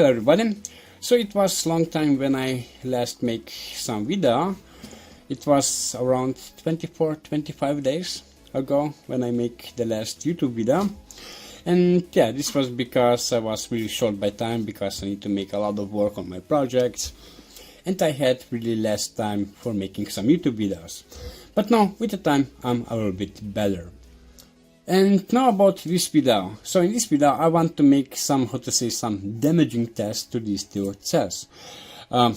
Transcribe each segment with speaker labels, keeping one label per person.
Speaker 1: Hello everybody. So it was long time when I last make some video. It was around 24-25 days ago when I make the last YouTube video. And yeah, this was because I was really short by time, because I need to make a lot of work on my projects and I had really less time for making some YouTube videos. But now with the time I'm a little bit better. And now about this video. So in this video I want to make some, some damaging tests to these two cells. I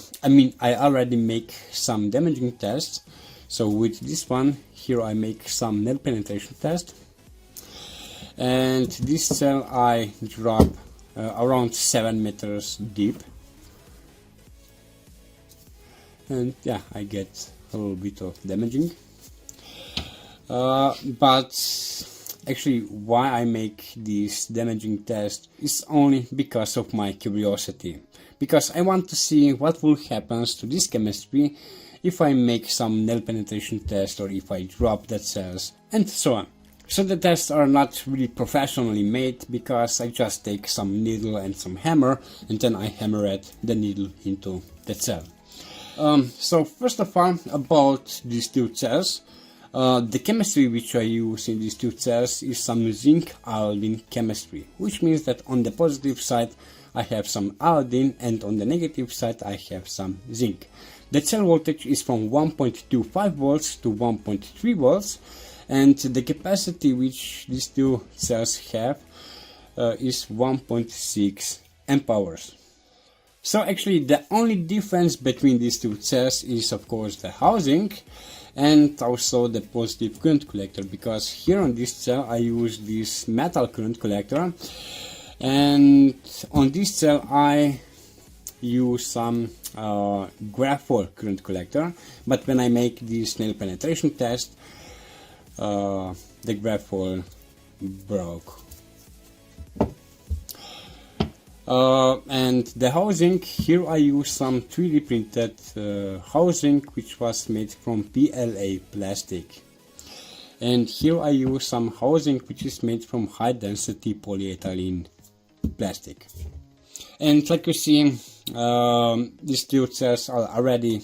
Speaker 1: already make some damaging tests. So with this one here I make some nail penetration test. And this cell I drop around 7 meters deep. And yeah, I get a little bit of damaging. But actually, why I make this damaging test is only because of my curiosity. Because I want to see what will happen to this chemistry if I make some nail penetration test or if I drop that cells and so on. So the tests are not really professionally made, because I just take some needle and some hammer and then I hammer the needle into the cell. So first of all, about these two cells. The chemistry which I use in these two cells is some zinc iodine chemistry, which means that on the positive side I have some iodine and on the negative side I have some zinc. The cell voltage is from 1.25 volts to 1.3 volts, and the capacity which these two cells have is 1.6 amp hours. So actually the only difference between these two cells is of course the housing and also the positive current collector, because here on this cell I use this metal current collector, and on this cell I use some graphite current collector, but when I make this nail penetration test the graphite broke. And the housing, here I use some 3D printed housing which was made from PLA plastic, and here I use some housing which is made from high density polyethylene plastic. And like you see, these two cells are already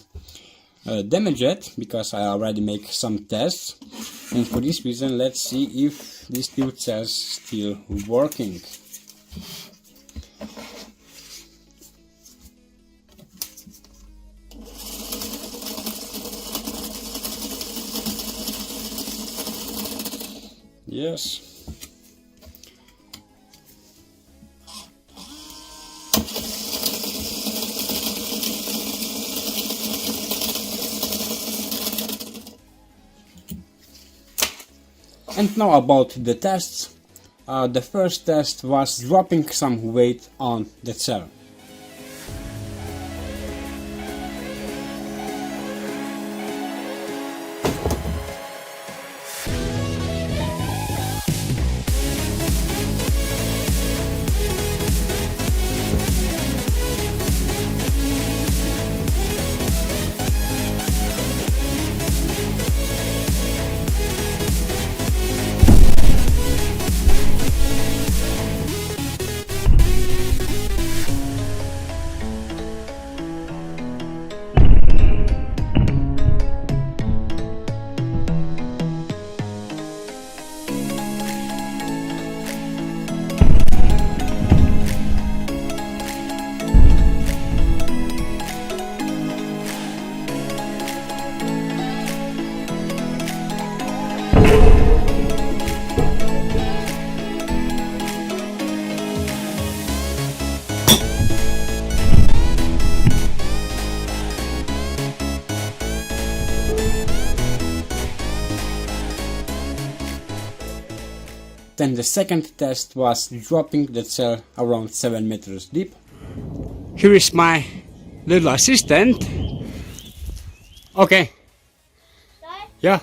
Speaker 1: damaged because I already make some tests, and for this reason let's see if these two cells still working. Yes. And now about the tests. The first test was dropping some weight on the cell. Then the second test was dropping the cell around 7 meters deep. Here is my little assistant. Okay. Yeah.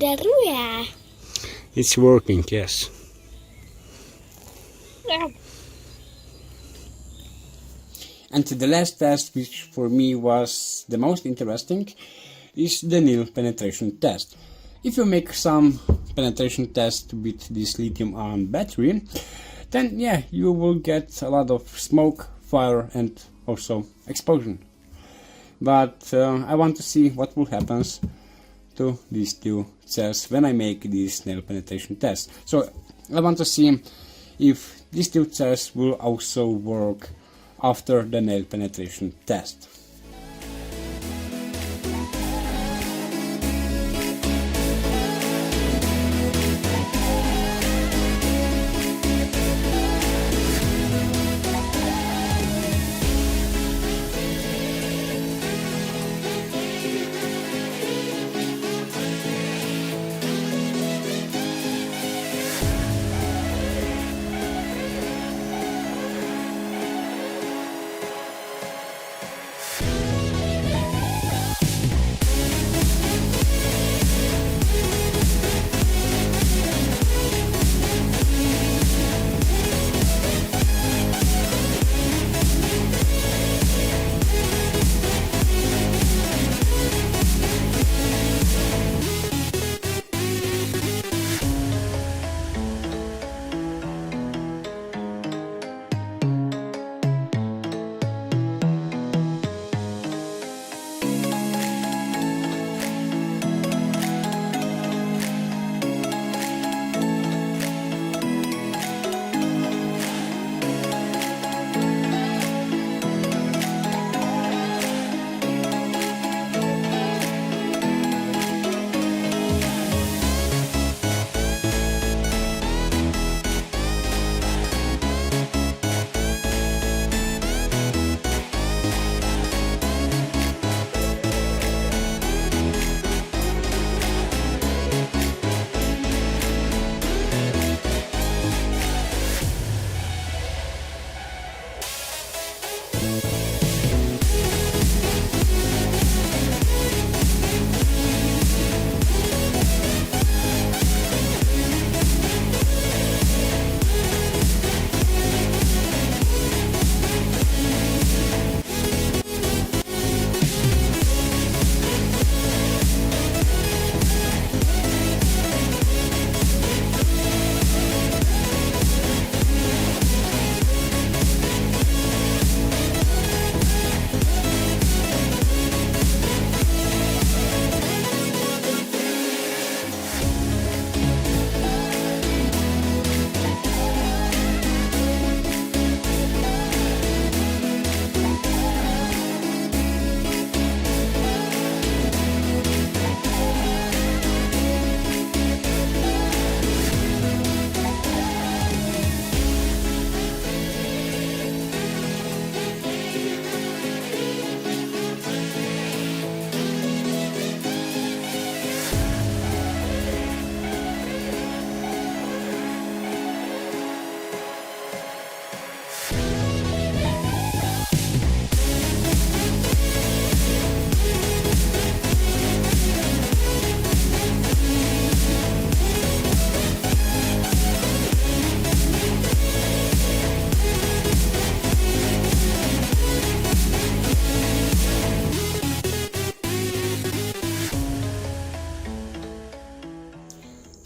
Speaker 2: seru ya.
Speaker 1: It's working, yes.
Speaker 2: Ya.
Speaker 1: And the last test, which for me was the most interesting, is the nil penetration test. If you make some penetration test with this lithium-ion battery, then yeah, you will get a lot of smoke, fire, and also explosion. But I want to see what will happen to these two cells when I make this nail penetration test. So I want to see if these two cells will also work after the nail penetration test.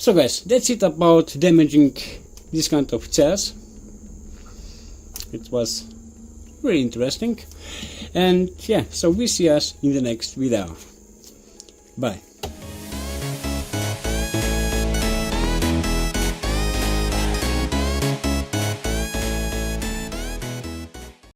Speaker 1: So guys, that's it about damaging this kind of cells. It was really interesting. And yeah, so we see us in the next video. Bye.